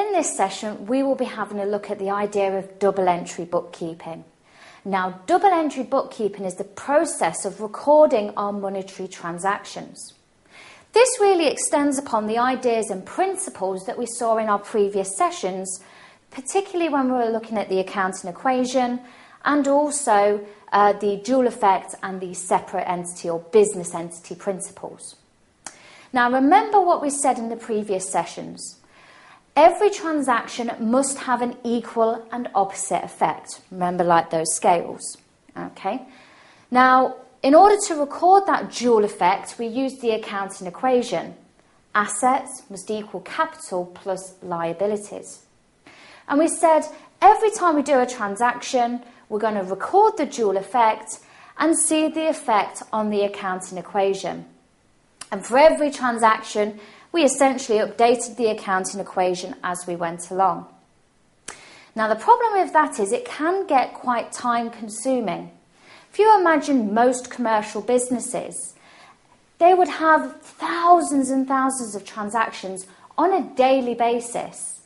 In this session, we will be having a look at the idea of double entry bookkeeping. Now, double entry bookkeeping is the process of recording our monetary transactions. This really extends upon the ideas and principles that we saw in our previous sessions, particularly when we were looking at the accounting equation and also the dual effect and the separate entity or business entity principles. Now, remember what we said in the previous sessions. Every transaction must have an equal and opposite effect. Remember, like those scales. Okay. Now, in order to record that dual effect, we use the accounting equation. Assets must equal capital plus liabilities. And we said every time we do a transaction, we're going to record the dual effect and see the effect on the accounting equation. And for every transaction, we essentially updated the accounting equation as we went along. Now, the problem with that is it can get quite time consuming. If you imagine most commercial businesses, they would have thousands and thousands of transactions on a daily basis.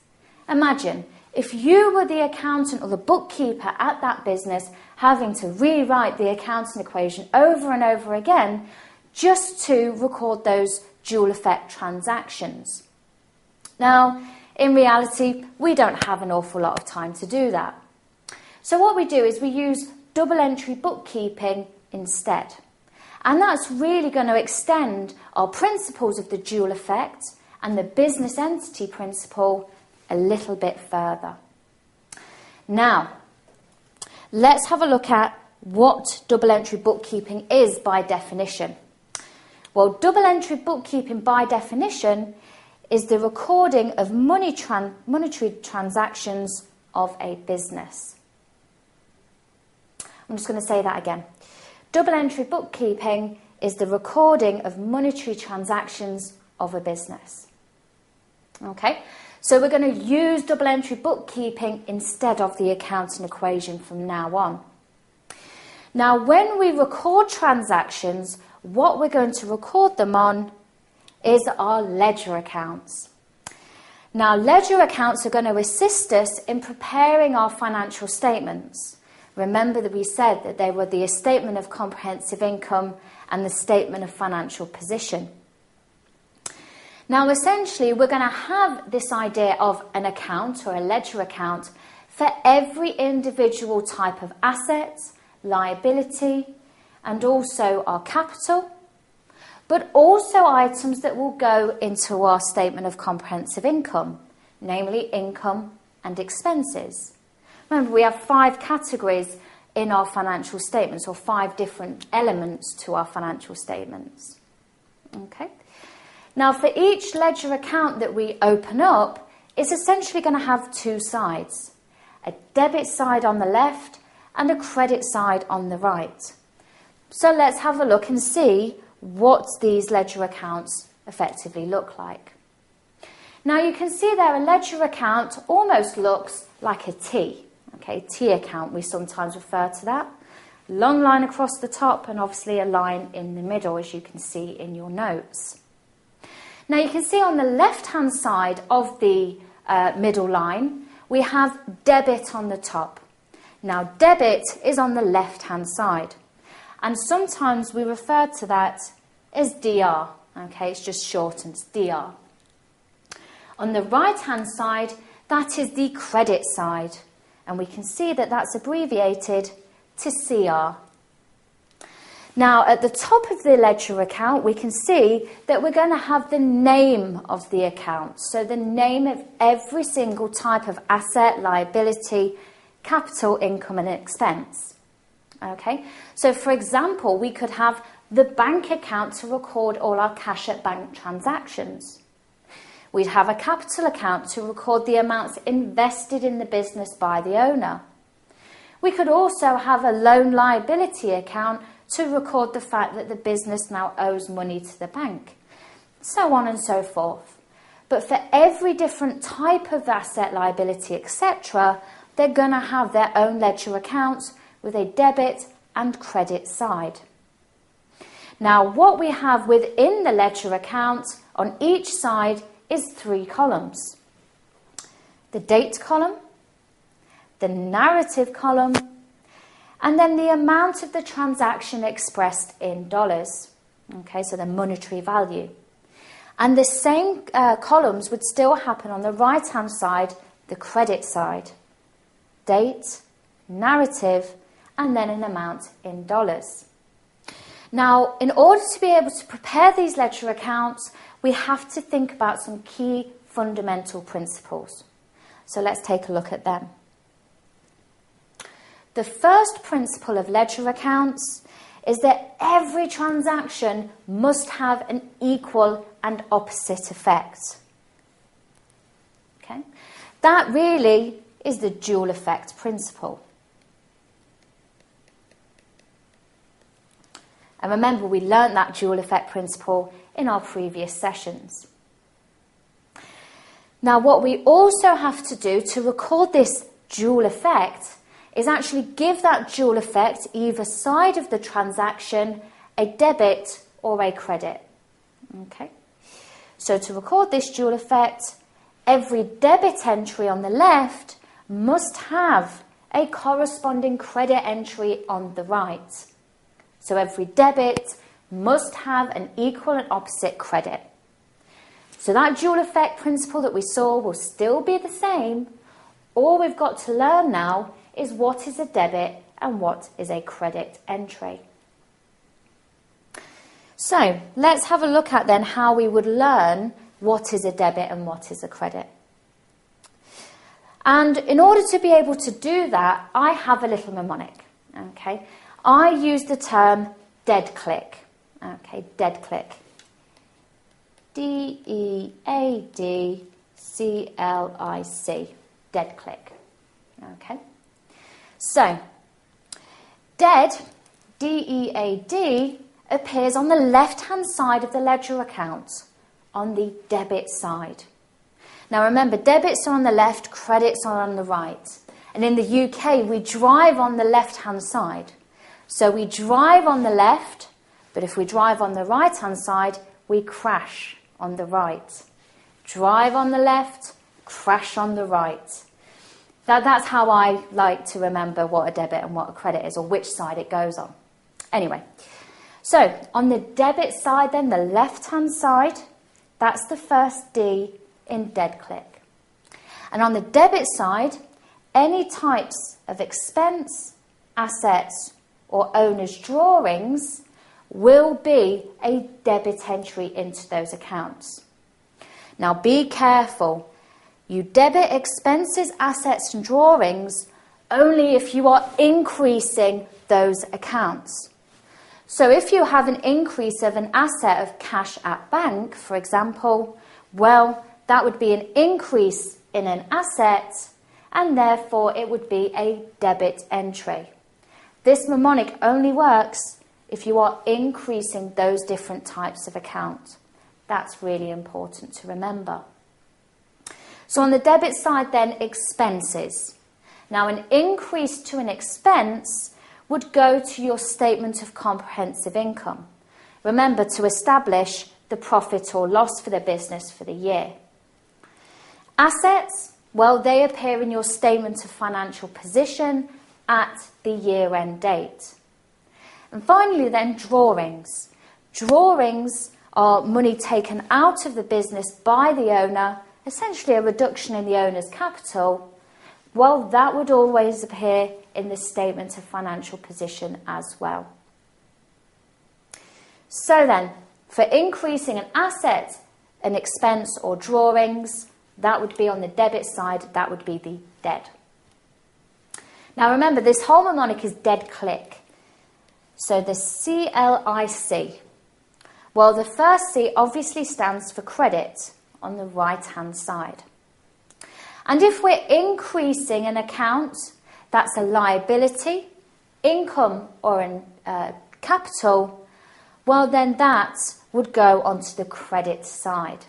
Imagine if you were the accountant or the bookkeeper at that business having to rewrite the accounting equation over and over again just to record those dual effect transactions. Now, in reality, we don't have an awful lot of time to do that. So what we do is we use double entry bookkeeping instead. And that's really going to extend our principles of the dual effect and the business entity principle a little bit further. Now, let's have a look at what double entry bookkeeping is by definition. Well, double entry bookkeeping by definition is the recording of monetary transactions of a business. I'm just going to say that again. Double entry bookkeeping is the recording of monetary transactions of a business. Okay, so we're going to use double entry bookkeeping instead of the accounting equation from now on. Now, when we record transactions, what we're going to record them on is our ledger accounts. Now, ledger accounts are going to assist us in preparing our financial statements. Remember that we said that they were the statement of comprehensive income and the statement of financial position. Now, essentially, we're going to have this idea of an account or a ledger account for every individual type of asset, liability, and also our capital, but also items that will go into our statement of comprehensive income, namely income and expenses. Remember, we have 5 categories in our financial statements, or 5 different elements to our financial statements. Okay. Now, for each ledger account that we open up, it's essentially going to have 2 sides, a debit side on the left and a credit side on the right. So let's have a look and see what these ledger accounts effectively look like. Now, you can see there a ledger account almost looks like a T. Okay, T account, we sometimes refer to that. Long line across the top and obviously a line in the middle, as you can see in your notes. Now, you can see on the left-hand side of the middle line, we have debit on the top. Now, debit is on the left-hand side. And sometimes we refer to that as DR. Okay, it's just shortened, DR. On the right-hand side, that is the credit side. And we can see that that's abbreviated to CR. Now, at the top of the ledger account, we can see that we're going to have the name of the account. So the name of every single type of asset, liability, capital, income, and expense. Okay, so for example, we could have the bank account to record all our cash at bank transactions. We'd have a capital account to record the amounts invested in the business by the owner. We could also have a loan liability account to record the fact that the business now owes money to the bank, so on and so forth. But for every different type of asset, liability, etc., they're going to have their own ledger accounts with a debit and credit side. Now, what we have within the ledger account on each side is 3 columns. the date column, the narrative column, and then the amount of the transaction expressed in dollars. Okay, so the monetary value. And the same columns would still happen on the right-hand side, the credit side. Date, narrative, and then an amount in dollars. Now, in order to be able to prepare these ledger accounts, we have to think about some key fundamental principles. So let's take a look at them. The first principle of ledger accounts is that every transaction must have an equal and opposite effect. Okay? That really is the dual effect principle. And remember, we learnt that dual effect principle in our previous sessions. Now, what we also have to do to record this dual effect is actually give that dual effect either side of the transaction a debit or a credit. Okay? So to record this dual effect, every debit entry on the left must have a corresponding credit entry on the right. So every debit must have an equal and opposite credit. So that dual effect principle that we saw will still be the same. All we've got to learn now is what is a debit and what is a credit entry. So let's have a look at then how we would learn what is a debit and what is a credit. And in order to be able to do that, I have a little mnemonic. Okay, I use the term dead click. Okay, dead click. D-E-A-D-C-L-I-C. Dead click. Okay. So, dead, D-E-A-D, appears on the left-hand side of the ledger account, on the debit side. Now remember, debits are on the left, credits are on the right. And in the UK, we drive on the left-hand side. So we drive on the left, but if we drive on the right-hand side, we crash on the right. Drive on the left, crash on the right. That's how I like to remember what a debit and what a credit is, or which side it goes on. Anyway, so on the debit side then, the left-hand side, that's the first D in dead click. And on the debit side, any types of expense, assets, or owner's drawings will be a debit entry into those accounts. Now be careful. You debit expenses, assets and drawings only if you are increasing those accounts. So if you have an increase of an asset of cash at bank, for example, well, that would be an increase in an asset and therefore it would be a debit entry. This mnemonic only works if you are increasing those different types of account. That's really important to remember. So on the debit side then, expenses. Now an increase to an expense would go to your statement of comprehensive income. Remember to establish the profit or loss for the business for the year. Assets, well, they appear in your statement of financial position at the year-end date. And finally then, drawings. Drawings are money taken out of the business by the owner, essentially a reduction in the owner's capital. Well, that would always appear in the statement of financial position as well. So then, for increasing an asset, an expense or drawings, that would be on the debit side, that would be the dead. Now remember, this whole mnemonic is dead click. So the C-L-I-C. Well, the first C obviously stands for credit on the right-hand side. And if we're increasing an account, that's a liability, income or capital, well then that would go onto the credit side.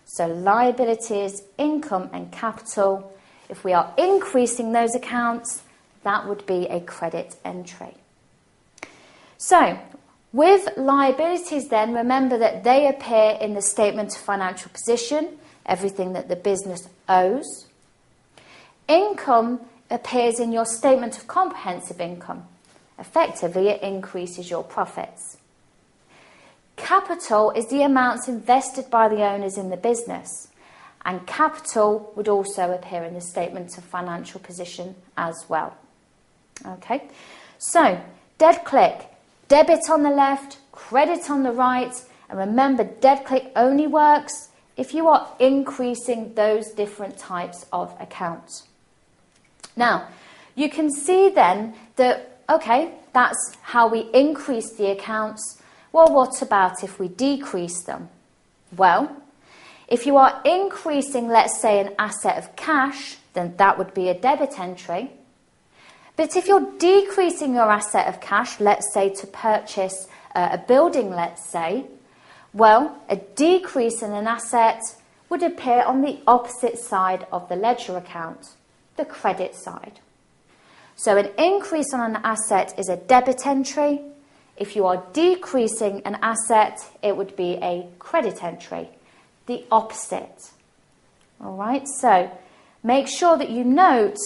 So liabilities, income and capital, if we are increasing those accounts, that would be a credit entry. So, with liabilities then, remember that they appear in the statement of financial position, everything that the business owes. Income appears in your statement of comprehensive income. Effectively, it increases your profits. Capital is the amounts invested by the owners in the business, and capital would also appear in the statement of financial position as well. Okay, so dead click, debit on the left, credit on the right, and remember, dead click only works if you are increasing those different types of accounts. Now, you can see then that, okay, that's how we increase the accounts. Well, what about if we decrease them? Well, if you are increasing, let's say, an asset of cash, then that would be a debit entry. But if you're decreasing your asset of cash, let's say to purchase a building, let's say, well, a decrease in an asset would appear on the opposite side of the ledger account, the credit side. So an increase on an asset is a debit entry. If you are decreasing an asset, it would be a credit entry, the opposite. All right, so make sure that you note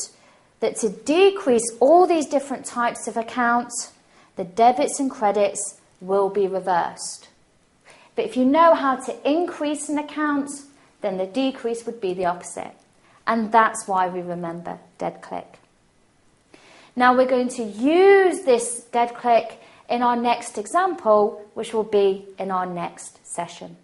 that to decrease all these different types of accounts, the debits and credits will be reversed. But if you know how to increase an account, then the decrease would be the opposite. And that's why we remember dead click. Now we're going to use this dead click in our next example, which will be in our next session.